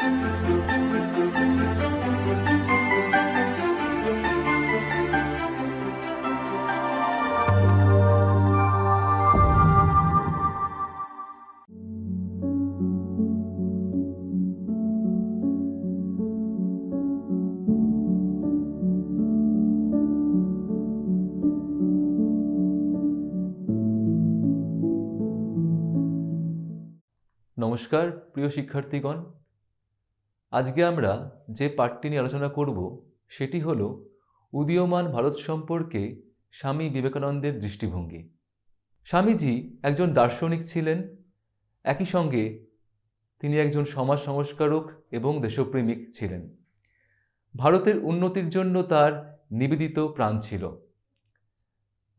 নমস্কার প্রিয় শিক্ষার্থীগণ, আজকে আমরা যে পাঠটি নিয়ে আলোচনা করব সেটি হলো উদীয়মান ভারত সম্পর্কে স্বামী বিবেকানন্দের দৃষ্টিভঙ্গি। স্বামীজি একজন দার্শনিক ছিলেন, একই সঙ্গে তিনি একজন সমাজ সংস্কারক এবং দেশপ্রেমিক ছিলেন। ভারতের উন্নতির জন্য তার নিবেদিত প্রাণ ছিল।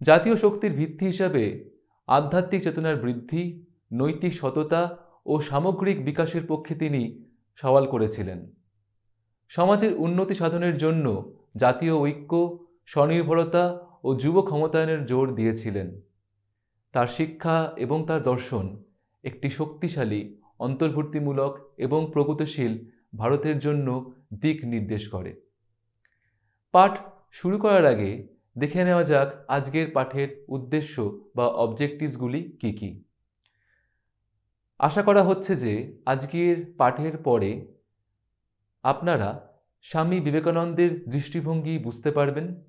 জাতীয় শক্তির ভিত্তি হিসাবে আধ্যাত্মিক চেতনার বৃদ্ধি, নৈতিক সততা ও সামগ্রিক বিকাশের পক্ষে তিনি সওয়াল করেছিলেন। সমাজের উন্নতি সাধনের জন্য জাতীয় ঐক্য, স্বনির্ভরতা ও যুব ক্ষমতায়নের জোর দিয়েছিলেন। তার শিক্ষা এবং তার দর্শন একটি শক্তিশালী, অন্তর্ভুক্তিমূলক এবং প্রগতিশীল ভারতের জন্য দিক নির্দেশ করে। পাঠ শুরু করার আগে দেখে নেওয়া যাক আজকের পাঠের উদ্দেশ্য বা অবজেক্টিভসগুলি কী কী। আশা করা হচ্ছে যে আজকের পাঠের পরে আপনারা স্বামী বিবেকানন্দের দৃষ্টিভঙ্গি বুঝতে পারবেন,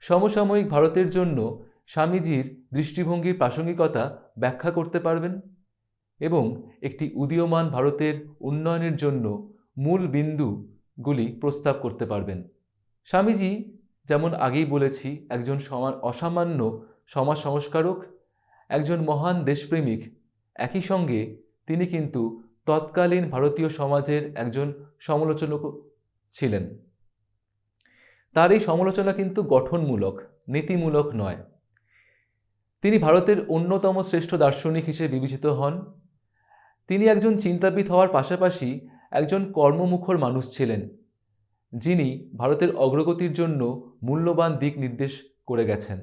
সমসাময়িক ভারতের জন্য স্বামীজির দৃষ্টিভঙ্গির প্রাসঙ্গিকতা ব্যাখ্যা করতে পারবেন এবং একটি উদীয়মান ভারতের উন্নয়নের জন্য মূল বিন্দুগুলি প্রস্তাব করতে পারবেন। স্বামীজি, যেমন আগেই বলেছি, একজন অসামান্য সমাজ সংস্কারক, একজন মহান দেশপ্রেমিক, একই সঙ্গে তিনি কিন্তু তৎকালীন ভারতীয় সমাজের একজন সমালোচক ছিলেন। তার এই সমালোচনা কিন্তু গঠনমূলক, নীতিমূলক নয়। তিনি ভারতের অন্যতম শ্রেষ্ঠ দার্শনিক হিসেবে বিবেচিত হন। তিনি একজন চিন্তাবিদ হওয়ার পাশাপাশি একজন কর্মমুখর মানুষ ছিলেন, যিনি ভারতের অগ্রগতির জন্য মূল্যবান দিক নির্দেশ করে গেছেন।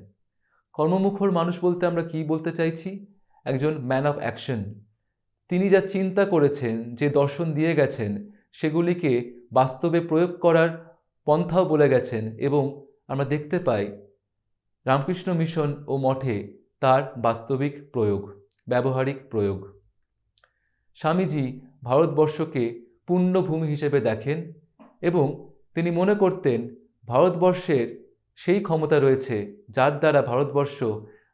কর্মমুখর মানুষ বলতে আমরা কি বলতে চাইছি? একজন ম্যান অফ অ্যাকশন। তিনি যা চিন্তা করেছেন, যে দর্শন দিয়ে গেছেন, সেগুলিকে বাস্তবে প্রয়োগ করার পন্থাও বলে গেছেন এবং আমরা দেখতে পাই রামকৃষ্ণ মিশন ও মঠে তার বাস্তবিক প্রয়োগ, ব্যবহারিক প্রয়োগ। স্বামীজি ভারতবর্ষকে পুণ্যভূমি হিসেবে দেখেন এবং তিনি মনে করতেন ভারতবর্ষের সেই ক্ষমতা রয়েছে যার দ্বারা ভারতবর্ষ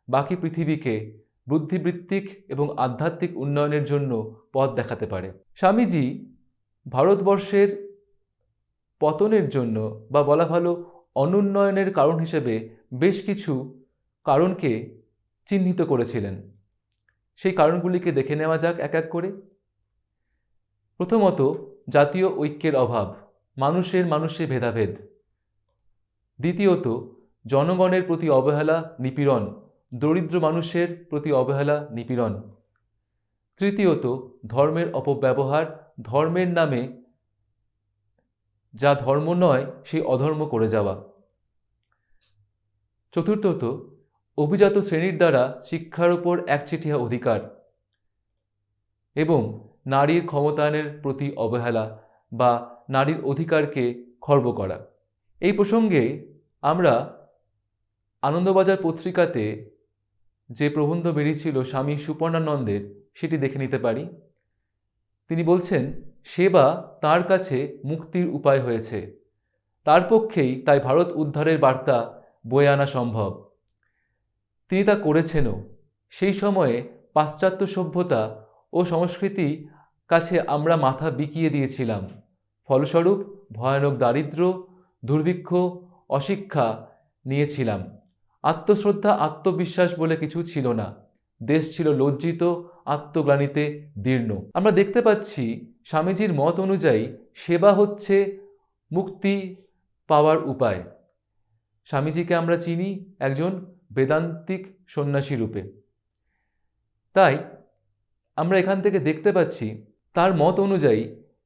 বাকি পৃথিবীকে বুদ্ধিবৃত্তিক এবং আধ্যাত্মিক উন্নয়নের জন্য পথ দেখাতে পারে। স্বামীজি ভারতবর্ষের পতনের জন্য বা বলা ভালো অনুন্নয়নের কারণ হিসেবে বেশ কিছু কারণকে চিহ্নিত করেছিলেন। সেই কারণগুলিকে দেখে নেওয়া যাক এক এক করে। প্রথমত, জাতীয় ঐক্যের অভাব, মানুষে ভেদাভেদ। দ্বিতীয়ত, জনগণের প্রতি অবহেলা, নিপীড়ন, দরিদ্র মানুষের প্রতি অবহেলা, নিপীড়ন। তৃতীয়ত, ধর্মের অপব্যবহার, ধর্মের নামে যা ধর্ম নয় সেই অধর্ম করে যাওয়া। চতুর্থত, অভিজাত শ্রেণীর দ্বারা শিক্ষার উপর একচেটিয়া অধিকার এবং নারীর ক্ষমতায়নের প্রতি অবহেলা বা নারীর অধিকারকে খর্ব করা। এই প্রসঙ্গে আমরা আনন্দবাজার পত্রিকাতে যে প্রবন্ধ বেরিয়েছিল স্বামী সুপর্ণানন্দের, সেটি দেখে নিতে পারি। তিনি বলছেন, সেবা তার কাছে মুক্তির উপায় হয়েছে, তার পক্ষেই তাই ভারত উদ্ধারের বার্তা বয়ে আনা সম্ভব। তিনি তা করেছেনও। সেই সময়ে পাশ্চাত্য সভ্যতা ও সংস্কৃতি কাছে আমরা মাথা বিকিয়ে দিয়েছিলাম। ফলস্বরূপ ভয়ানক দারিদ্র্য, দুর্ভিক্ষ, অশিক্ষা নিয়েছিলাম। আত্মশ্রদ্ধা, আত্মবিশ্বাস বলে কিছু ছিল না। দেশ ছিল লজ্জিত, আত্মগ্লানিতে দীর্ণ। আমরা দেখতে পাচ্ছি স্বামীজির মত অনুযায়ী সেবা হচ্ছে মুক্তি পাওয়ার উপায়। স্বামীজিকে আমরা চিনি একজন বেদান্তিক সন্ন্যাসী রূপে। তাই আমরা এখান থেকে দেখতে পাচ্ছি তার মত অনুযায়ী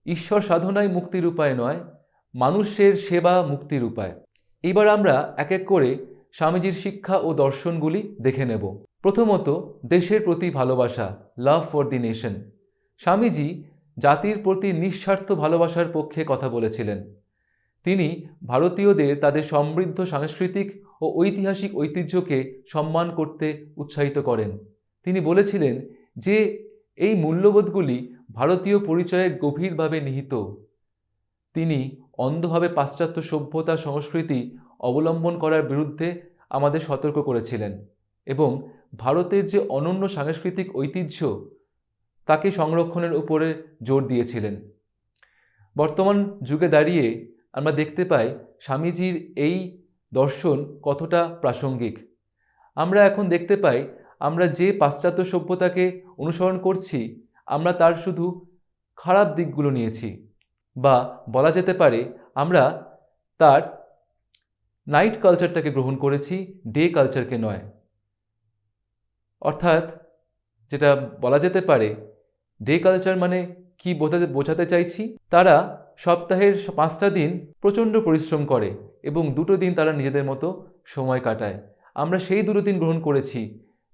ঈশ্বর সাধনাই মুক্তির উপায় নয়, মানুষের সেবা মুক্তির উপায়। এবার আমরা এক এক করে স্বামীজির শিক্ষা ও দর্শনগুলি দেখে নেব। প্রথমত, দেশের প্রতি ভালোবাসা, love for the nation. Swamiji জাতির প্রতি নিঃস্বার্থ ভালোবাসার পক্ষে কথা বলেছিলেন। তিনি ভারতীয়দের তাদের সমৃদ্ধ সাংস্কৃতিক ও ঐতিহাসিক ঐতিহ্যকে সম্মান করতে উৎসাহিত করেন। তিনি বলেছিলেন যে এই মূল্যবোধগুলি ভারতীয় পরিচয়ে গভীরভাবে নিহিত। তিনি অন্ধভাবে পাশ্চাত্য সভ্যতা সংস্কৃতি অবলম্বন করার বিরুদ্ধে আমাদের সতর্ক করেছিলেন এবং ভারতের যে অনন্য সাংস্কৃতিক ঐতিহ্য তাকে সংরক্ষণের উপরে জোর দিয়েছিলেন। বর্তমান যুগে দাঁড়িয়ে আমরা দেখতে পাই স্বামীজির এই দর্শন কতটা প্রাসঙ্গিক। আমরা এখন দেখতে পাই আমরা যে পাশ্চাত্য সভ্যতাকে অনুসরণ করছি আমরা তার শুধু খারাপ দিকগুলো নিয়েছি, বা বলা যেতে পারে আমরা তার নাইট কালচারটাকে গ্রহণ করেছি, ডে কালচারকে নয়। অর্থাৎ যেটা বলা যেতে পারে ডে কালচার মানে কি বোঝাতে চাইছি, তারা সপ্তাহের 5টা দিন প্রচণ্ড পরিশ্রম করে এবং 2টো দিন তারা নিজেদের মতো সময় কাটায়। আমরা সেই 2টো দিন গ্রহণ করেছি,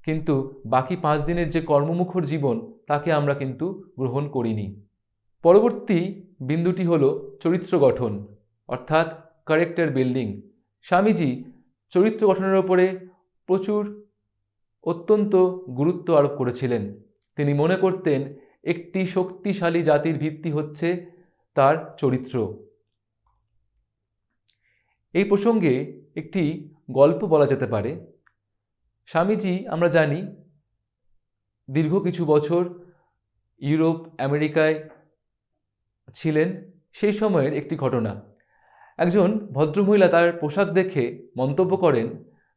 কিন্তু বাকি 5 দিনের যে কর্মমুখর জীবন তাকে আমরা কিন্তু গ্রহণ করিনি। পরবর্তী বিন্দুটি হলো চরিত্র গঠন, অর্থাৎ ক্যারেক্টার বিল্ডিং। স্বামীজি চরিত্র গঠনের ওপরে অত্যন্ত গুরুত্ব আরোপ করেছিলেন। তিনি মনে করতেন একটি শক্তিশালী জাতির ভিত্তি হচ্ছে তার চরিত্র। এই প্রসঙ্গে একটি গল্প বলা যেতে পারে। স্বামীজি আমরা জানি দীর্ঘ কিছু বছর ইউরোপ আমেরিকায় ছিলেন। সেই সময়ের একটি ঘটনা, একজন ভদ্রমহিলা তার পোশাক দেখে মন্তব্য করেন,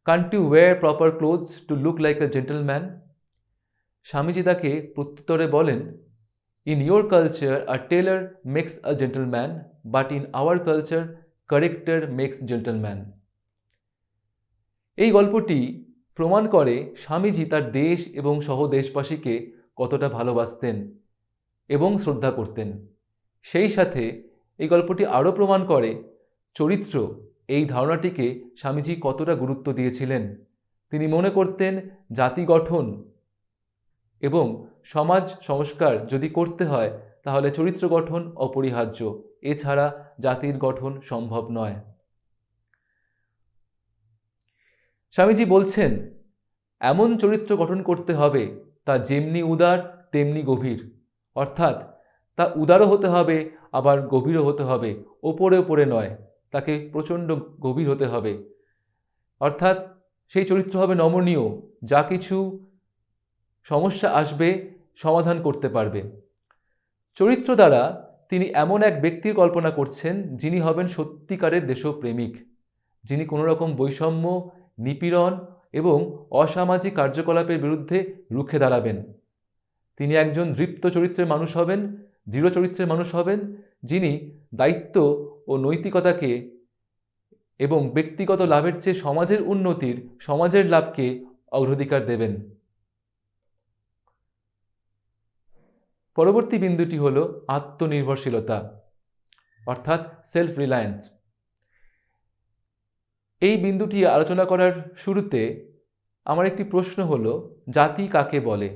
"can't you wear proper clothes to look like a gentleman?" Swamiji তাকে প্রত্যুত্তরে বলেন, "in your culture a tailor makes a gentleman, but in our culture character makes gentleman." এই গল্পটি প্রমাণ করে স্বামীজি তার দেশ এবং সহদেশবাসীকে কতটা ভালোবাসতেন এবং শ্রদ্ধা করতেন। সেই সাথে এই গল্পটি আরও প্রমাণ করে চরিত্র, এই ধারণাটিকে স্বামীজি কতটা গুরুত্ব দিয়েছিলেন। তিনি মনে করতেন জাতি গঠন এবং সমাজ সংস্কার যদি করতে হয় তাহলে চরিত্র গঠন অপরিহার্য, এছাড়া জাতির গঠন সম্ভব নয়। স্বামীজি বলছেন এমন চরিত্র গঠন করতে হবে তা যেমনি উদার তেমনি গভীর, অর্থাৎ তা উদারও হতে হবে আবার গভীরও হতে হবে, ওপরে ওপরে নয়, তাকে প্রচণ্ড গভীর হতে হবে। অর্থাৎ সেই চরিত্র হবে নমনীয়, যা কিছু সমস্যা আসবে সমাধান করতে পারবে। চরিত্র দ্বারা তিনি এমন এক ব্যক্তির কল্পনা করছেন যিনি হবেন সত্যিকারের দেশপ্রেমিক, যিনি কোনো রকম বৈষম্য, নিপীড়ন এবং অসামাজিক কার্যকলাপের বিরুদ্ধে রুখে দাঁড়াবেন। তিনি একজন দৃপ্ত চরিত্রের মানুষ হবেন, দৃঢ় চরিত্রের মানুষ হবেন, যিনি দায়িত্ব ও নৈতিকতাকে এবং ব্যক্তিগত লাভের চেয়ে সমাজের উন্নতির, সমাজের লাভকে অগ্রাধিকার দেবেন। পরবর্তী বিন্দুটি হল আত্মনির্ভরশীলতা, অর্থাৎ সেলফ রিলায়েন্স। এই বিন্দুটি আলোচনা করার শুরুতে আমার একটি প্রশ্ন হলো, জাতি কাকে বলে?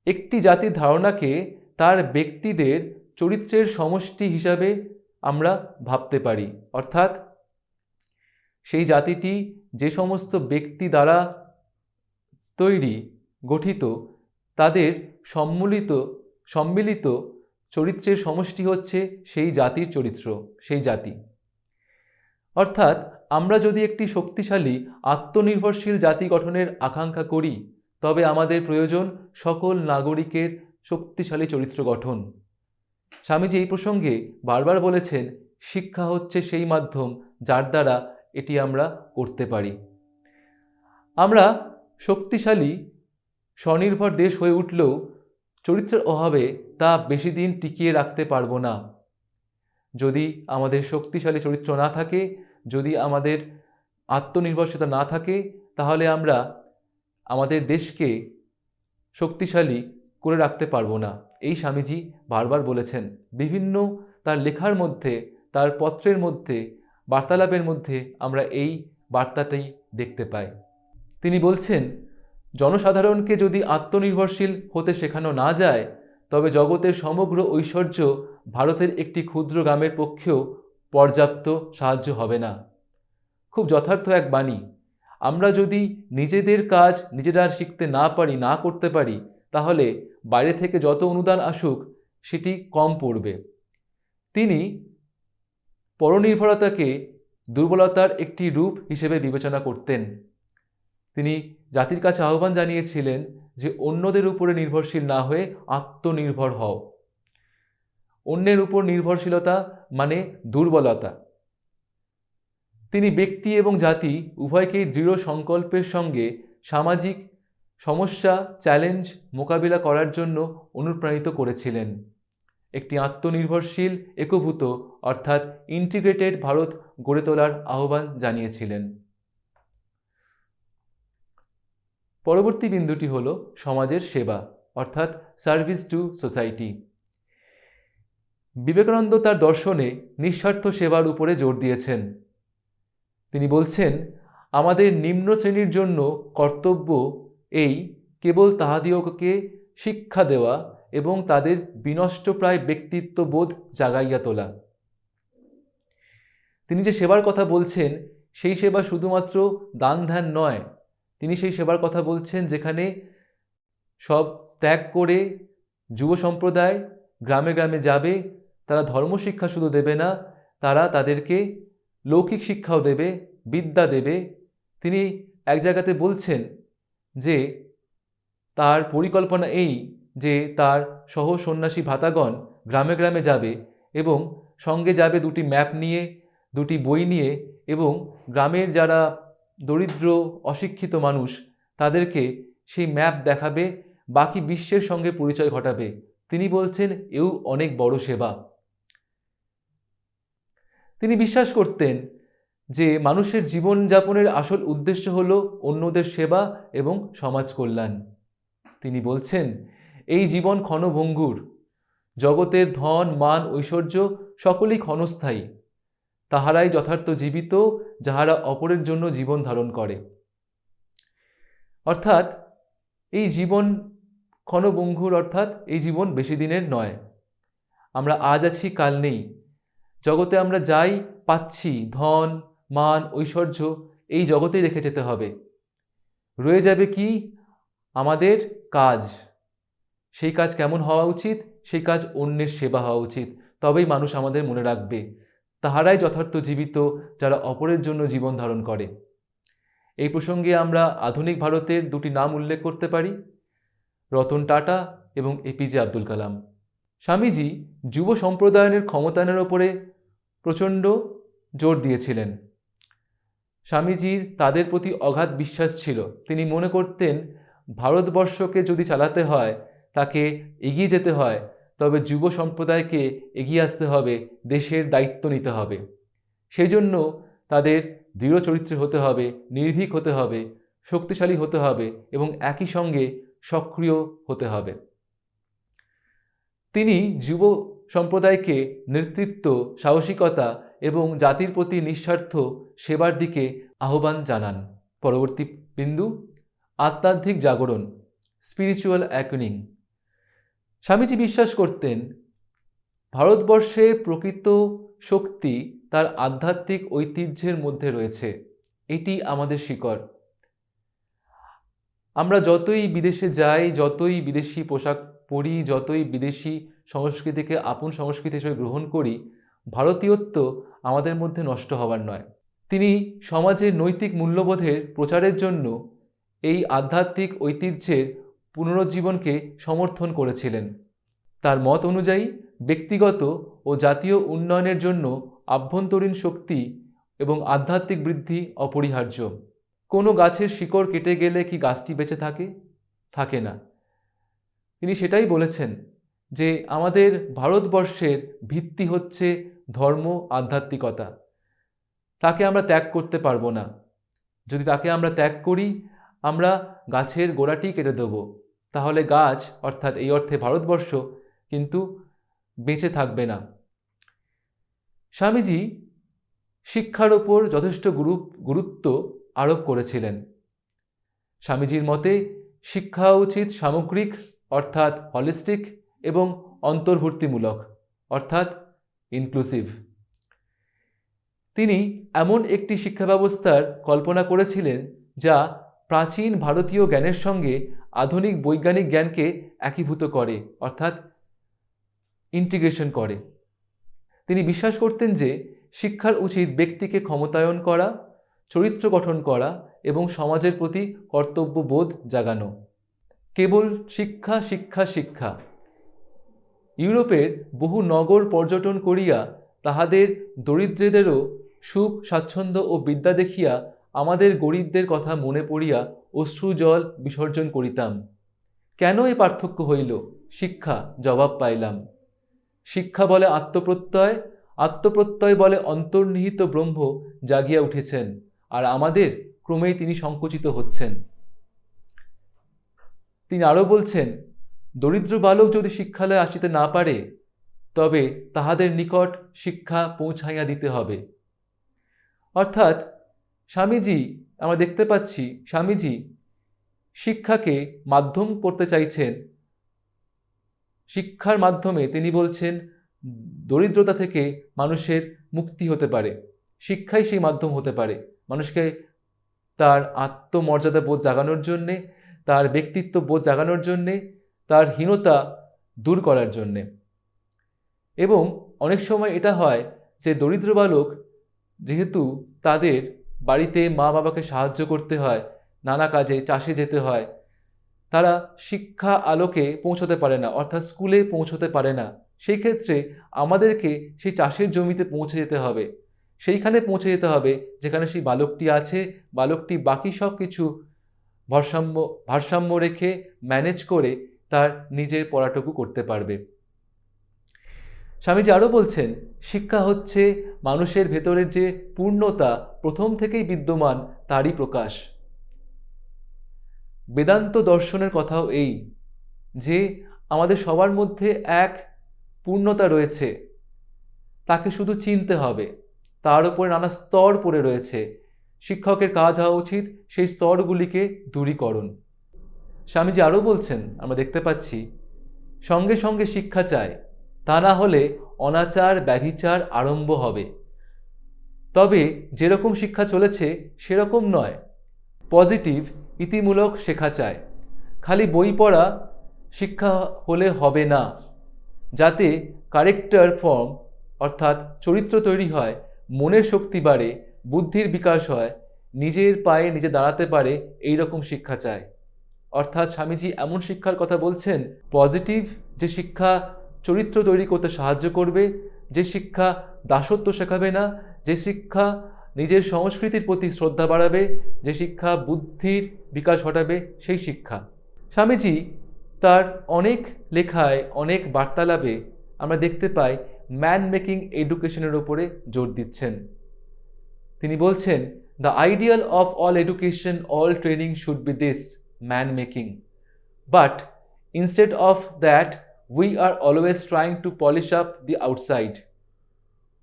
একটি জাতির ধারণাকে তার ব্যক্তিদের চরিত্রের সমষ্টি হিসাবে আমরা ভাবতে পারি, অর্থাৎ সেই জাতিটি যে সমস্ত ব্যক্তি দ্বারা তৈরি, গঠিত, তাদের সম্মিলিত চরিত্রের সমষ্টি হচ্ছে সেই জাতির চরিত্র, সেই জাতি। অর্থাৎ আমরা যদি একটি শক্তিশালী আত্মনির্ভরশীল জাতি গঠনের আকাঙ্ক্ষা করি তবে আমাদের প্রয়োজন সকল নাগরিকের শক্তিশালী চরিত্র গঠন। স্বামীজি এই প্রসঙ্গে বারবার বলেছেন শিক্ষা হচ্ছে সেই মাধ্যম যার দ্বারা এটি আমরা করতে পারি। আমরা শক্তিশালী স্বনির্ভর দেশ হয়ে উঠলেও চরিত্রের অভাবে তা বেশি দিন টিকিয়ে রাখতে পারবো না। যদি আমাদের শক্তিশালী চরিত্র না থাকে, যদি আমাদের আত্মনির্ভরশীলতা না থাকে, তাহলে আমরা আমাদের দেশকে শক্তিশালী করে রাখতে পারবো না। এই স্বামীজি বারবার বলেছেন, বিভিন্ন তার লেখার মধ্যে, তার পত্রের মধ্যে, বার্তালাপের মধ্যে আমরা এই বার্তাটাই দেখতে পাই। তিনি বলছেন জনসাধারণকে যদি আত্মনির্ভরশীল হতে শেখানো না যায় তবে জগতের সমগ্র ঐশ্বর্য ভারতের একটি ক্ষুদ্র গ্রামের পক্ষেও পর্যাপ্ত সাহায্য হবে না। খুব যথার্থ এক বাণী। আমরা যদি নিজেদের কাজ নিজেরা শিখতে না পারি, না করতে পারি, তাহলে বাইরে থেকে যত অনুদান আসুক সেটি কম পড়বে। তিনি পরনির্ভরতাকে দুর্বলতার একটি রূপ হিসেবে বিবেচনা করতেন। তিনি জাতির কাছে আহ্বান জানিয়েছিলেন যে অন্যদের উপরে নির্ভরশীল না হয়ে আত্মনির্ভর হও। অন্যের উপর নির্ভরশীলতা মানে দুর্বলতা। তিনি ব্যক্তি এবং জাতি উভয়কেই দৃঢ় সংকল্পের সঙ্গে সামাজিক সমস্যা, চ্যালেঞ্জ মোকাবিলা করার জন্য অনুপ্রাণিত করেছিলেন। একটি আত্মনির্ভরশীল, একীভূত অর্থাৎ ইন্টিগ্রেটেড ভারত গড়ে তোলার আহ্বান জানিয়েছিলেন। পরবর্তী বিন্দুটি হল সমাজের সেবা অর্থাৎ সার্ভিস টু সোসাইটি। বিবেকানন্দ তার দর্শনে নিঃস্বার্থ সেবার উপরে জোর দিয়েছেন। তিনি বলছেন, আমাদের নিম্ন শ্রেণীর জন্য কর্তব্য এই কেবল তাহাদিওকে শিক্ষা দেওয়া এবং তাদের বিনষ্টপ্রায় ব্যক্তিত্ববোধ জাগাইয়া তোলা। তিনি যে সেবার কথা বলছেন সেই সেবা শুধুমাত্র দান ধ্যান নয়। তিনি সেই সেবার কথা বলছেন যেখানে সব ত্যাগ করে যুব সম্প্রদায় গ্রামে গ্রামে যাবে। তারা ধর্মশিক্ষা শুধু দেবে না, তারা তাদেরকে লৌকিক শিক্ষাও দেবে, বিদ্যা দেবে। তিনি এক জায়গাতে বলছেন যে তার পরিকল্পনা এই যে তার সহ সন্ন্যাসী ভ্রাতাগণ গ্রামে গ্রামে যাবে এবং সঙ্গে যাবে দুটি ম্যাপ নিয়ে, দুটি বই নিয়ে, এবং গ্রামের যারা দরিদ্র অশিক্ষিত মানুষ তাদেরকে সেই ম্যাপ দেখাবে, বাকি বিশ্বের সঙ্গে পরিচয় ঘটাবে। তিনি বলছেন এও অনেক বড় সেবা। তিনি বিশ্বাস করতেন যে মানুষের জীবনযাপনের আসল উদ্দেশ্য হল অন্যদের সেবা এবং সমাজ কল্যাণ। তিনি বলছেন এই জীবন ক্ষণভঙ্গুর, জগতের ধন মান ঐশ্বর্য সকলেই ক্ষণস্থায়ী, তাহারাই যথার্থ জীবিত যাহারা অপরের জন্য জীবন ধারণ করে। অর্থাৎ এই জীবন ক্ষণভঙ্গুর, অর্থাৎ এই জীবন বেশি দিনের নয়। আমরা আজ আছি, কাল নেই। জগতে আমরা যাই পাচ্ছি, ধন মান ঐশ্বর্য, এই জগতেই রেখে যেতে হবে। রয়ে যাবে কি? আমাদের কাজ। সেই কাজ কেমন হওয়া উচিত? সেই কাজ অন্যের সেবা হওয়া উচিত। তবেই মানুষ আমাদের মনে রাখবে। তাহারাই যথার্থ জীবিত যারা অপরের জন্য জীবন ধারণ করে। এই প্রসঙ্গে আমরা আধুনিক ভারতের দুটি নাম উল্লেখ করতে পারি, রতন টাটা এবং এপিজে আব্দুল কালাম। স্বামীজি যুব সম্প্রদায়ের ক্ষমতায়নের ওপরে প্রচণ্ড জোর দিয়েছিলেন। স্বামীজির তাদের প্রতি অগাধ বিশ্বাস ছিল। তিনি মনে করতেন ভারতবর্ষকে যদি চালাতে হয়, তাকে এগিয়ে যেতে হয়, তবে যুব সম্প্রদায়কে এগিয়ে আসতে হবে, দেশের দায়িত্ব নিতে হবে। সেই জন্য তাদের দৃঢ় চরিত্রের হতে হবে, নির্ভীক হতে হবে, শক্তিশালী হতে হবে এবং একই সঙ্গে সক্রিয় হতে হবে। তিনি যুব সম্প্রদায়কে নেতৃত্ব, সাহসিকতা এবং জাতির প্রতি নিঃস্বার্থ সেবার দিকে আহ্বান জানান। পরবর্তী বিন্দু আধ্যাত্মিক জাগরণ, স্পিরিচুয়াল অ্যাকুইনিং। স্বামীজি বিশ্বাস করতেন ভারতবর্ষের প্রকৃত শক্তি তার আধ্যাত্মিক ঐতিহ্যের মধ্যে রয়েছে। এটি আমাদের শিকড়। আমরা যতই বিদেশে যাই, যতই বিদেশি পোশাক পরি, যতই বিদেশি সংস্কৃতিকে আপন সংস্কৃতি হিসেবে গ্রহণ করি, ভারতীয়ত্ব আমাদের মধ্যে নষ্ট হওয়ার নয়। তিনি সমাজের নৈতিক মূল্যবোধের প্রচারের জন্য এই আধ্যাত্মিক ঐতিহ্যের পুনরুজ্জীবনকে সমর্থন করেছিলেন। তার মত অনুযায়ী ব্যক্তিগত ও জাতীয় উন্নয়নের জন্য আভ্যন্তরীণ শক্তি এবং আধ্যাত্মিক বৃদ্ধি অপরিহার্য। কোনো গাছের শিকড় কেটে গেলে কি গাছটি বেঁচে থাকে? থাকে না। তিনি সেটাই বলেছেন যে আমাদের ভারতবর্ষের ভিত্তি হচ্ছে ধর্ম, আধ্যাত্মিকতা। তাকে আমরা ত্যাগ করতে পারবো না। যদি তাকে আমরা ত্যাগ করি, আমরা গাছের গোড়াটি কেটে দেব। তাহলে গাছ, অর্থাৎ এই অর্থে ভারতবর্ষ, কিন্তু বেঁচে থাকবে না। স্বামীজি শিক্ষার ওপর যথেষ্ট গুরুত্ব আরোপ করেছিলেন। স্বামীজির মতে শিক্ষা উচিত সামগ্রিক অর্থাৎ হলিস্টিক এবং অন্তর্ভুক্তিমূলক অর্থাৎ ইনক্লুসিভ। তিনি এমন একটি শিক্ষা ব্যবস্থার কল্পনা করেছিলেন যা প্রাচীন ভারতীয় জ্ঞানের সঙ্গে আধুনিক বৈজ্ঞানিক জ্ঞানকে একীভূত করে অর্থাৎ ইন্টিগ্রেশন করে। তিনি বিশ্বাস করতেন যে শিক্ষার উচিত ব্যক্তিকে ক্ষমতায়ন করা, চরিত্র গঠন করা এবং সমাজের প্রতি কর্তব্যবোধ জাগানো। কেবল শিক্ষা শিক্ষা শিক্ষা। ইউরোপের বহু নগর পর্যটন করিয়া তাহাদের দরিদ্রদেরও সুখ স্বাচ্ছন্দ্য ও বিদ্যা দেখিয়া আমাদের গরিবদের কথা মনে পড়িয়া অশ্রুজল বিসর্জন করিতাম। কেন এ পার্থক্য হইল? শিক্ষা, জবাব পাইলাম। শিক্ষা বলে আত্মপ্রত্যয়, আত্মপ্রত্যয় বলে অন্তর্নিহিত ব্রহ্ম জাগিয়া উঠেছেন, আর আমাদের ক্রমেই তিনি সংকুচিত হচ্ছেন। তিনি আরও বলছেন, দরিদ্র বালক যদি শিক্ষালয়ে আসিতে না পারে তবে তাহাদের নিকট শিক্ষা পৌঁছাইয়া দিতে হবে। অর্থাৎ স্বামীজি, আমরা দেখতে পাচ্ছি স্বামীজি শিক্ষাকে মাধ্যম করতে চাইছেন। শিক্ষার মাধ্যমে তিনি বলছেন দরিদ্রতা থেকে মানুষের মুক্তি হতে পারে, শিক্ষাই সেই মাধ্যম হতে পারে মানুষকে তার আত্মমর্যাদা বোধ জাগানোর জন্যে, তার ব্যক্তিত্ব বোধ জাগানোর জন্যে, তার হীনতা দূর করার জন্যে। এবং অনেক সময় এটা হয় যে দরিদ্র বালক, যেহেতু তাদের বাড়িতে মা বাবাকে সাহায্য করতে হয়, নানা কাজে চাষে যেতে হয়, তারা শিক্ষা আলোকে পৌঁছতে পারে না, অর্থাৎ স্কুলে পৌঁছতে পারে না। সেই ক্ষেত্রে আমাদেরকে সেই চাষের জমিতে পৌঁছে যেতে হবে, সেইখানে পৌঁছে যেতে হবে যেখানে সেই বালকটি আছে। বালকটি বাকি সব কিছু ভারসাম্য রেখে ম্যানেজ করে তার নিজের পড়াটুকু করতে পারবে। স্বামীজি আরও বলছেন, শিক্ষা হচ্ছে মানুষের ভেতরের যে পূর্ণতা প্রথম থেকেই বিদ্যমান তারই প্রকাশ। বেদান্ত দর্শনের কথাও এই যে আমাদের সবার মধ্যে এক পূর্ণতা রয়েছে, তাকে শুধু চিনতে হবে। তার উপরে নানা স্তর পড়ে রয়েছে, শিক্ষকের কাজ হওয়া উচিত সেই স্তরগুলিকে দূরীকরণ। স্বামীজি আরও বলছেন, আমরা দেখতে পাচ্ছি, সঙ্গে সঙ্গে শিক্ষা চাই, তা না হলে অনাচার ব্যভিচার আরম্ভ হবে। তবে যেরকম শিক্ষা চলেছে সেরকম নয়, পজিটিভ ইতিমূলক শেখা চায়। খালি বই পড়া শিক্ষা হলে হবে না, যাতে ক্যারেক্টার ফর্ম অর্থাৎ চরিত্র তৈরি হয়, মনের শক্তি বাড়ে, বুদ্ধির বিকাশ হয়, নিজের পায়ে নিজে দাঁড়াতে পারে, এই রকম শিক্ষা চায়। অর্থাৎ স্বামীজি এমন শিক্ষার কথা বলছেন, পজিটিভ যে শিক্ষা চরিত্র তৈরি করতে সাহায্য করবে, যে শিক্ষা দাসত্ব শেখাবে না, যে শিক্ষা নিজের সংস্কৃতির প্রতি শ্রদ্ধা বাড়াবে, যে শিক্ষা বুদ্ধির বিকাশ ঘটাবে, সেই শিক্ষা। স্বামীজি তার অনেক লেখায়, অনেক বার্তালাপে আমরা দেখতে পাই ম্যান মেকিং এডুকেশনের ওপরে জোর দিচ্ছেন। তিনি বলছেন, the ideal of all education, all training should be this, man making. But instead of that we are always trying to polish up the outside.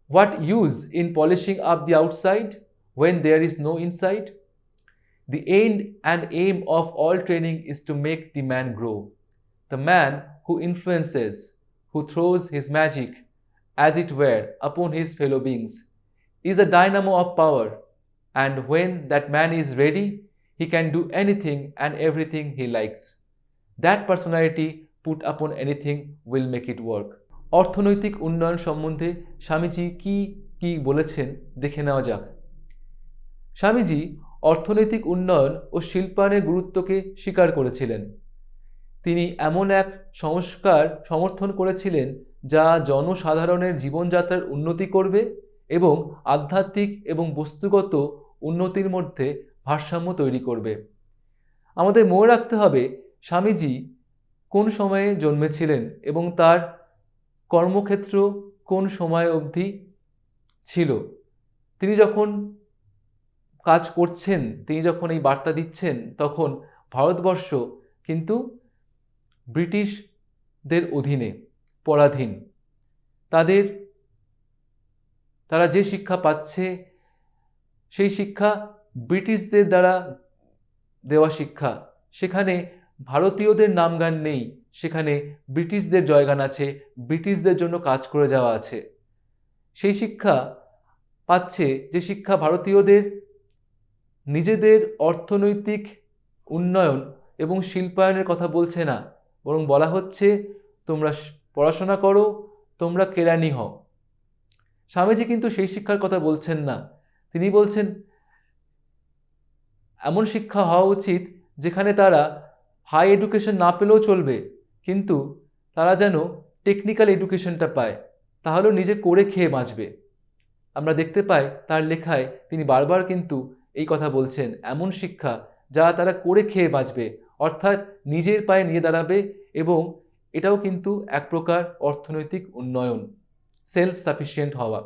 What use in polishing up the outside when there is no inside? The end and aim of all training is to make the man grow. The man who influences, who throws his magic, as it were, upon his fellow beings, is a dynamo of power, and when that man is ready, he can do anything and everything he likes. That personality put upon anything will make it work. অর্থনৈতিক উন্নয়ন সম্বন্ধে স্বামীজি কি বলেছেন দেখে নেওয়া যাক। স্বামীজি অর্থনৈতিক উন্নয়ন ও শিল্পায়নের গুরুত্বকে স্বীকার করেছিলেন। তিনি এমন এক সংস্কার সমর্থন করেছিলেন যা জনসাধারণের জীবনযাত্রার উন্নতি করবে এবং আধ্যাত্মিক এবং বস্তুগত উন্নতির মধ্যে ভারসাম্য তৈরি করবে। আমাদের মনে রাখতে হবে স্বামীজি কোন সময়ে জন্মেছিলেন এবং তার কর্মক্ষেত্র কোন সময় অবধি ছিল। তিনি যখন কাজ করছেন, তিনি যখন এই বার্তা দিচ্ছেন, তখন ভারতবর্ষ কিন্তু ব্রিটিশদের অধীনে পরাধীন। তারা যে শিক্ষা পাচ্ছে সেই শিক্ষা ব্রিটিশদের দ্বারা দেওয়া শিক্ষা, সেখানে ভারতীয়দের নামগান নেই, সেখানে ব্রিটিশদের জয়গান আছে, ব্রিটিশদের জন্য কাজ করে যাওয়া আছে। সেই শিক্ষা পাচ্ছে যে শিক্ষা ভারতীয়দের নিজেদের অর্থনৈতিক উন্নয়ন এবং শিল্পায়নের কথা বলছে না, বরং বলা হচ্ছে তোমরা পড়াশোনা করো, তোমরা কেরানি হও। স্বামীজি কিন্তু সেই শিক্ষার কথা বলছেন না। তিনি বলছেন এমন শিক্ষা হওয়া উচিত যেখানে তারা হাই এডুকেশন না পেলেও চলবে, কিন্তু তারা যেন টেকনিক্যাল এডুকেশনটা পায়, তাহলেও নিজে করে খেয়ে বাঁচবে। আমরা দেখতে পাই তার লেখায় তিনি বারবার কিন্তু এই কথা বলছেন, এমন শিক্ষা যা তারা করে খেয়ে বাঁচবে, অর্থাৎ নিজের পায়ে নিয়ে দাঁড়াবে, এবং এটাও কিন্তু এক প্রকার অর্থনৈতিক উন্নয়ন, সেলফ সাফিসিয়েন্ট হওয়া।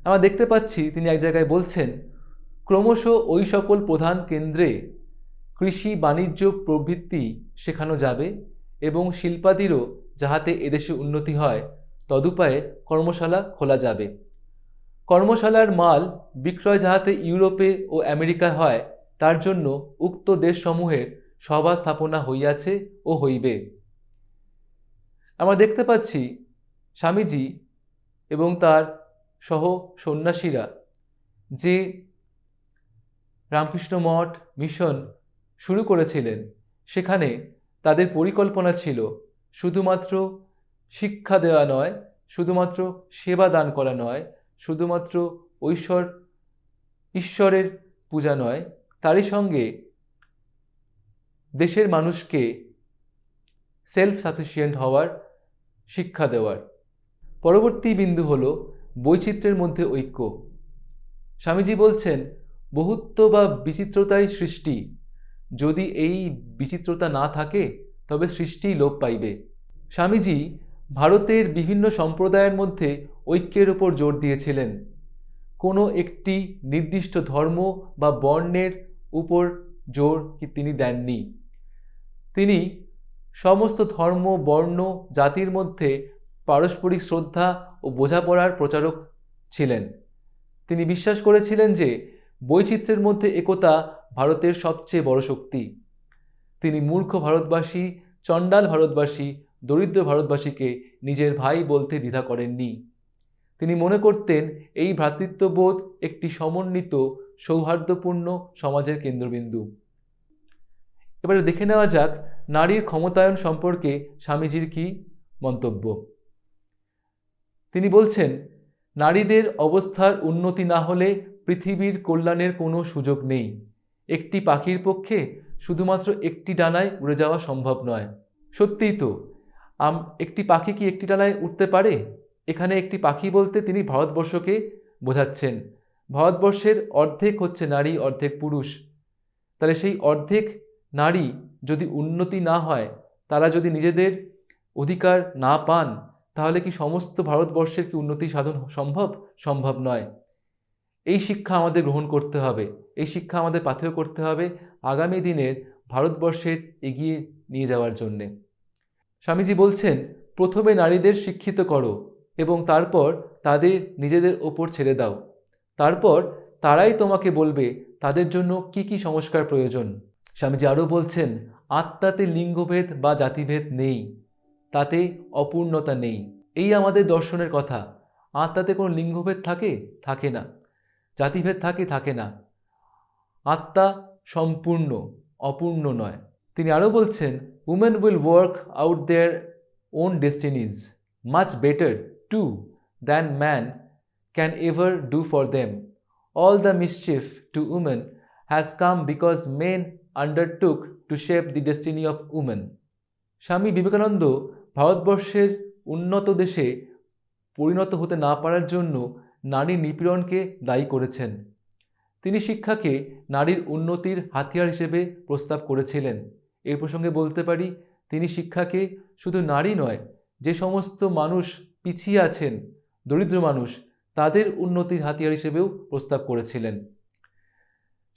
আমরা দেখতে পাচ্ছি তিনি এক জায়গায় বলছেন, ক্রমশ ওই সকল প্রধান কেন্দ্রে কৃষি বাণিজ্য প্রভৃতি শেখানো যাবে এবং শিল্পাদিরও যাহাতে এদেশে উন্নতি হয় তদুপায়ে কর্মশালা খোলা যাবে। কর্মশালার মাল বিক্রয় যাহাতে ইউরোপে ও আমেরিকায় হয় তার জন্য উক্ত দেশসমূহের সভা স্থাপনা হইয়াছে ও হইবে। আমরা দেখতে পাচ্ছি স্বামীজি এবং তার সহ সন্ন্যাসীরা যে রামকৃষ্ণ মঠ মিশন শুরু করেছিলেন, সেখানে তাদের পরিকল্পনা ছিল শুধুমাত্র শিক্ষা দেওয়া নয়, শুধুমাত্র সেবা দান করা নয়, শুধুমাত্র ঈশ্বরের পূজা নয়, তারই সঙ্গে দেশের মানুষকে সেলফ সাফিসিয়েন্ট হওয়ার শিক্ষা দেওয়ার। পরবর্তী বিন্দু হল বৈচিত্র্যের মধ্যে ঐক্য। স্বামীজি বলছেন বহুত্ব বা বিচিত্রতাই সৃষ্টি, যদি এই বিচিত্রতা না থাকে তবে সৃষ্টি লোপ পাইবে। স্বামীজি ভারতের বিভিন্ন সম্প্রদায়ের মধ্যে ঐক্যের ওপর জোর দিয়েছিলেন, কোনো একটি নির্দিষ্ট ধর্ম বা বর্ণের উপর জোর তিনি দেননি। তিনি সমস্ত ধর্ম বর্ণ জাতির মধ্যে পারস্পরিক শ্রদ্ধা ও বোঝাপড়ার প্রচারক ছিলেন। তিনি বিশ্বাস করেছিলেন যে বৈচিত্র্যের মধ্যে একতা ভারতের সবচেয়ে বড় শক্তি। তিনি মূর্খ ভারতবাসী, চণ্ডাল ভারতবাসী, দরিদ্র ভারতবাসীকে নিজের ভাই বলতে দ্বিধা করেননি। তিনি মনে করতেন এই ভ্রাতৃত্ববোধ একটি সমন্বিত সৌহার্দ্যপূর্ণ সমাজের কেন্দ্রবিন্দু। এবারে দেখে নেওয়া যাক নারীর ক্ষমতায়ন সম্পর্কে স্বামীজির কি মন্তব্য। তিনি বলছেন, নারীদের অবস্থার উন্নতি না হলে পৃথিবীর কল্যাণের কোনো সুযোগ নেই। একটি পাখির পক্ষে শুধুমাত্র একটি ডানায় উড়ে যাওয়া সম্ভব নয়। সত্যিই তো, একটি পাখি কি একটি ডানায় উঠতে পারে? এখানে একটি পাখি বলতে তিনি ভারতবর্ষকে বোঝাচ্ছেন। ভারতবর্ষের অর্ধেক হচ্ছে নারী, অর্ধেক পুরুষ। তাহলে সেই অর্ধেক নারী যদি উন্নতি না হয়, তারা যদি নিজেদের অধিকার না পান, তাহলে কি সমস্ত ভারতবর্ষের কি উন্নতি সাধন সম্ভব? সম্ভব নয়। এই শিক্ষা আমাদের গ্রহণ করতে হবে, এই শিক্ষা আমাদের পাথেয় করতে হবে আগামী দিনের ভারতবর্ষের এগিয়ে নিয়ে যাওয়ার জন্যে। স্বামীজি বলছেন, প্রথমে নারীদের শিক্ষিত করো এবং তারপর তাদের নিজেদের ওপর ছেড়ে দাও। তারপর তারাই তোমাকে বলবে তাদের জন্য কি কি সংস্কার প্রয়োজন। স্বামীজি আরও বলছেন, আত্মাতে লিঙ্গভেদ বা জাতিভেদ নেই, তাতে অপূর্ণতা নেই। এই আমাদের দর্শনের কথা। আত্মাতে কোনো লিঙ্গভেদ থাকে? থাকে না। জাতিভেদ থাকে না। আত্মা সম্পূর্ণ, অপূর্ণ নয়। তিনি আরও বলছেন, women will work out their own destinies much better too than man can ever do for them. All the mischief to women has come because men undertook to shape the destiny of women. Swami Vivekananda ভারতবর্ষের উন্নত দেশে পরিণত হতে না পারার জন্য নারীর নিপীড়নকে দায়ী করেছেন। তিনি শিক্ষাকে নারীর উন্নতির হাতিয়ার হিসেবে প্রস্তাব করেছিলেন। এর প্রসঙ্গে বলতে পারি, তিনি শিক্ষাকে শুধু নারী নয়, যে সমস্ত মানুষ পিছিয়ে আছেন, দরিদ্র মানুষ, তাদের উন্নতির হাতিয়ার হিসেবেও প্রস্তাব করেছিলেন।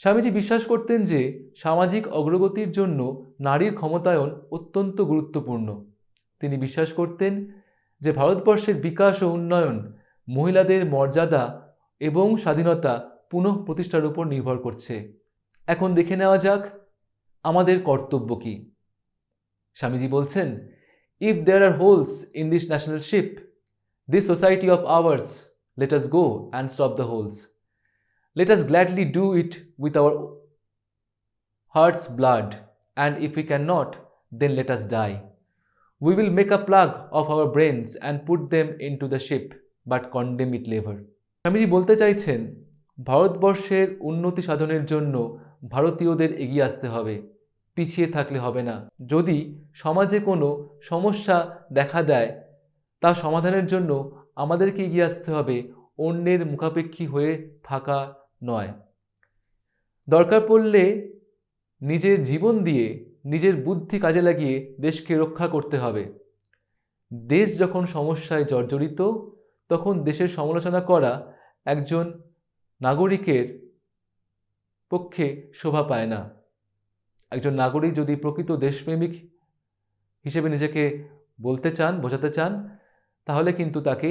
স্বামীজি বিশ্বাস করতেন যে সামাজিক অগ্রগতির জন্য নারীর ক্ষমতায়ন অত্যন্ত গুরুত্বপূর্ণ। তিনি বিশ্বাস করতেন যে ভারতবর্ষের বিকাশ ও উন্নয়ন মহিলাদের মর্যাদা এবং স্বাধীনতা পুনঃ প্রতিষ্ঠার উপর নির্ভর করছে। এখন দেখে নেওয়া যাক আমাদের কর্তব্য কী। স্বামীজি বলছেন, if there are holes in this national ship, this society of ours, let us go and stop the holes. Let us gladly do it with our heart's blood, and if we cannot, then let us die. We will make a plug of our brains and put them into the ship, but condemn it never. Swamiji বলতে চাইছেন, ভারতবর্ষের উন্নতি সাধনের জন্য ভারতীয়দের এগিয়ে আসতে হবে, পিছিয়ে থাকলে হবে না। যদি সমাজে কোনো সমস্যা দেখা দেয়, তা সমাধানের জন্য আমাদেরকে এগিয়ে আসতে হবে, অন্যের মুখাপেক্ষী হয়ে থাকা নয়। দরকার পড়লে নিজের জীবন দিয়ে, নিজের বুদ্ধি কাজে লাগিয়ে দেশকে রক্ষা করতে হবে। দেশ যখন সমস্যায় জর্জরিত, তখন দেশের সমালোচনা করা একজন নাগরিকের পক্ষে শোভা পায় না। একজন নাগরিক যদি প্রকৃত দেশপ্রেমিক হিসেবে নিজেকে বলতে চান, বোঝাতে চান, তাহলে কিন্তু তাকে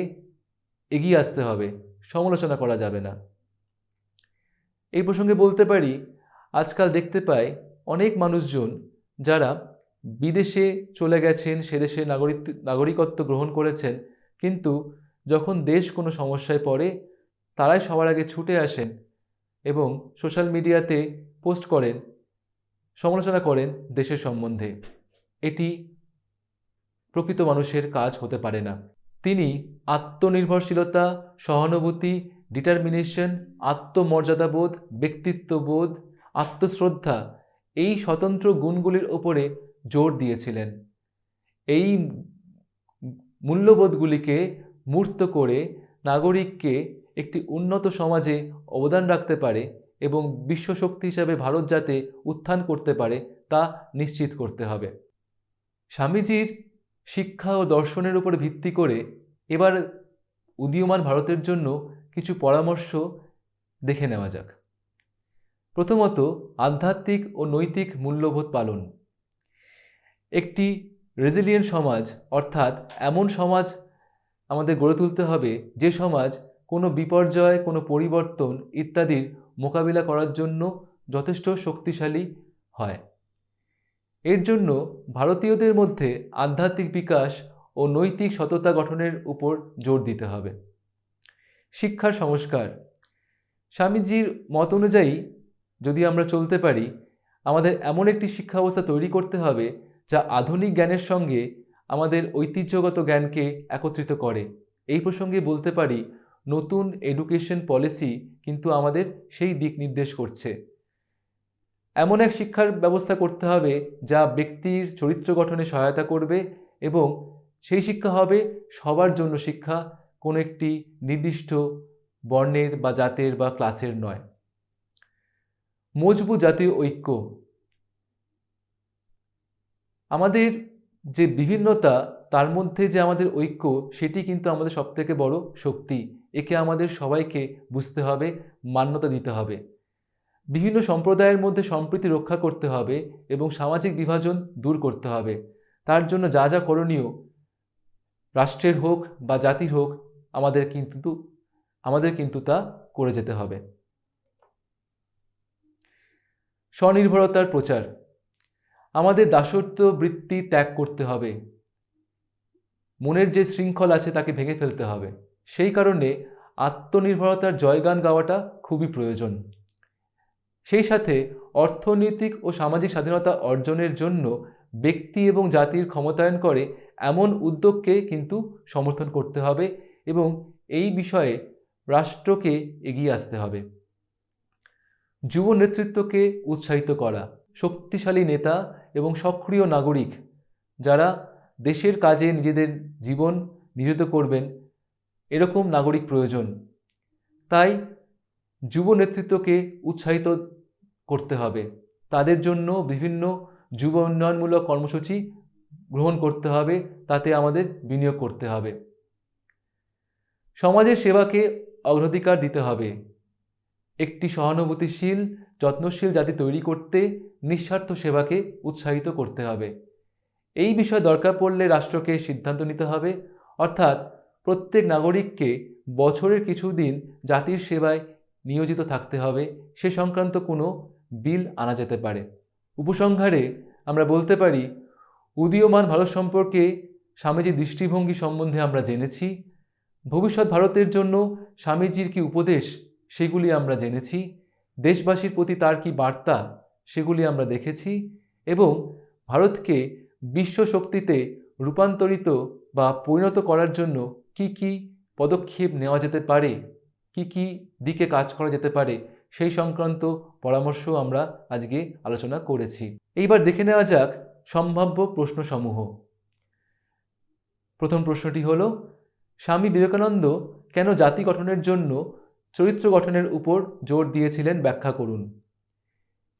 এগিয়ে আসতে হবে, সমালোচনা করা যাবে না। এই প্রসঙ্গে বলতে পারি, আজকাল দেখতে পাই অনেক মানুষজন যারা বিদেশে চলে গেছেন, সে দেশে নাগরিকত্ব গ্রহণ করেছেন, কিন্তু যখন দেশ কোনো সমস্যায় পড়ে, তারাই সবার আগে ছুটে আসেন এবং সোশ্যাল মিডিয়াতে পোস্ট করেন, সমালোচনা করেন দেশের সম্বন্ধে। এটি প্রকৃত মানুষের কাজ হতে পারে না। তিনি আত্মনির্ভরশীলতা, সহানুভূতি, ডিটারমিনেশন, আত্মমর্যাদাবোধ, ব্যক্তিত্ববোধ, আত্মশ্রদ্ধা, এই স্বতন্ত্র গুণগুলির ওপরে জোর দিয়েছিলেন। এই মূল্যবোধগুলিকে মূর্ত করে নাগরিককে একটি উন্নত সমাজে অবদান রাখতে পারে এবং বিশ্বশক্তি হিসাবে ভারত যাতে উত্থান করতে পারে, তা নিশ্চিত করতে হবে। স্বামীজির শিক্ষা ও দর্শনের উপর ভিত্তি করে এবার উদীয়মান ভারতের জন্য কিছু পরামর্শ দেখে নেওয়া যাক। প্রথমত, আধ্যাত্মিক ও নৈতিক মূল্যবোধ পালন। একটি রেজিলিয়েন্ট সমাজ, অর্থাৎ এমন সমাজ আমাদের গড়ে তুলতে হবে যে সমাজ কোনো বিপর্যয়, কোনো পরিবর্তন ইত্যাদির মোকাবিলা করার জন্য যথেষ্ট শক্তিশালী হয়। এর জন্য ভারতীয়দের মধ্যে আধ্যাত্মিক বিকাশ ও নৈতিক সততা গঠনের উপর জোর দিতে হবে। শিক্ষার সংস্কার। স্বামীজির মত অনুযায়ী যদি আমরা চলতে পারি, আমাদের এমন একটি শিক্ষা ব্যবস্থা তৈরি করতে হবে যা আধুনিক জ্ঞানের সঙ্গে আমাদের ঐতিহ্যগত জ্ঞানকে একত্রিত করে। এই প্রসঙ্গে বলতে পারি, নতুন এডুকেশন পলিসি কিন্তু আমাদের সেই দিক নির্দেশ করছে। এমন এক শিক্ষার ব্যবস্থা করতে হবে যা ব্যক্তির চরিত্র গঠনে সহায়তা করবে এবং সেই শিক্ষা হবে সবার জন্য শিক্ষা, কোনো একটি নির্দিষ্ট বর্ণের বা জাতের বা ক্লাসের নয়। মজবুত জাতীয় ঐক্য। আমাদের যে বিভিন্নতা, তার মধ্যে যে আমাদের ঐক্য, সেটি কিন্তু আমাদের সবথেকে বড় শক্তি। একে আমাদের সবাইকে বুঝতে হবে, মান্যতা দিতে হবে। বিভিন্ন সম্প্রদায়ের মধ্যে সম্প্রীতি রক্ষা করতে হবে এবং সামাজিক বিভাজন দূর করতে হবে। তার জন্য যা যা করণীয়, রাষ্ট্রের হোক বা জাতির হোক, আমাদের কিন্তু তা করে যেতে হবে। স্বনির্ভরতার প্রচার। আমাদের দাসত্ব বৃত্তি ত্যাগ করতে হবে। মনের যে শৃঙ্খল আছে তাকে ভেঙে ফেলতে হবে। সেই কারণে আত্মনির্ভরতার জয়গান গাওয়াটা খুবই প্রয়োজন। সেই সাথে অর্থনৈতিক ও সামাজিক স্বাধীনতা অর্জনের জন্য ব্যক্তি এবং জাতির ক্ষমতায়ন করে এমন উদ্যোগকে কিন্তু সমর্থন করতে হবে এবং এই বিষয়ে রাষ্ট্রকে এগিয়ে আসতে হবে। যুব নেতৃত্বকে উৎসাহিত করা। শক্তিশালী নেতা এবং সক্রিয় নাগরিক যারা দেশের কাজে নিজেদের জীবন নিয়োজিত করবেন, এরকম নাগরিক প্রয়োজন। তাই যুব নেতৃত্বকে উৎসাহিত করতে হবে। তাদের জন্য বিভিন্ন যুব উন্নয়নমূলক কর্মসূচি গ্রহণ করতে হবে, তাতে আমাদের বিনিয়োগ করতে হবে। সমাজের সেবাকে অগ্রাধিকার দিতে হবে। একটি সহানুভূতিশীল, যত্নশীল জাতি তৈরি করতে নিঃস্বার্থ সেবাকে উৎসাহিত করতে হবে। এই বিষয়ে দরকার পড়লে রাষ্ট্রকে সিদ্ধান্ত নিতে হবে, অর্থাৎ প্রত্যেক নাগরিককে বছরের কিছুদিন জাতির সেবায় নিয়োজিত থাকতে হবে। সে সংক্রান্ত কোনো বিল আনা যেতে পারে। উপসংহারে আমরা বলতে পারি, উদীয়মান ভারত সম্পর্কে স্বামীজির দৃষ্টিভঙ্গি সম্বন্ধে আমরা জেনেছি। ভবিষ্যৎ ভারতের জন্য স্বামীজির কি উপদেশ সেগুলি আমরা জেনেছি। দেশবাসীর প্রতি তার কি বার্তা সেগুলি আমরা দেখেছি এবং ভারতকে বিশ্ব শক্তিতে রূপান্তরিত বা পরিণত করার জন্য কি কি পদক্ষেপ নেওয়া যেতে পারে, কি কি দিকে কাজ করা যেতে পারে সেই সংক্রান্ত পরামর্শ আমরা আজকে আলোচনা করেছি। এইবার দেখে নেওয়া যাক সম্ভাব্য প্রশ্নসমূহ। প্রথম প্রশ্নটি হলো, স্বামী বিবেকানন্দ কেন জাতি গঠনের জন্য চরিত্র গঠনের উপর জোর দিয়েছিলেন, ব্যাখ্যা করুন।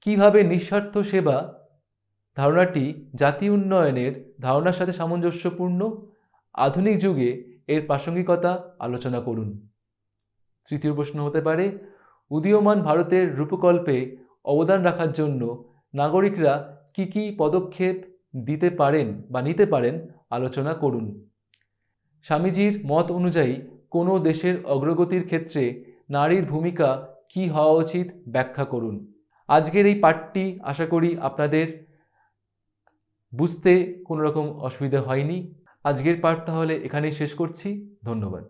কিভাবে নিঃস্বার্থ সেবা ধারণাটি জাতি উন্নয়নের ধারণার সাথে সামঞ্জস্যপূর্ণ, আধুনিক যুগে এর প্রাসঙ্গিকতা আলোচনা করুন। তৃতীয় প্রশ্ন হতে পারে, উদীয়মান ভারতের রূপকল্পে অবদান রাখার জন্য নাগরিকরা কি কি পদক্ষেপ দিতে পারেন বা নিতে পারেন আলোচনা করুন। স্বামীজির মত অনুযায়ী কোনো দেশের অগ্রগতির ক্ষেত্রে নারীর ভূমিকা কি হওয়া উচিত, ব্যাখ্যা করুন। আজকের এই পাঠটি আশা করি আপনাদের বুঝতে কোনো রকম অসুবিধা হয়নি। আজকের পাঠ তাহলে এখানেই শেষ করছি। ধন্যবাদ।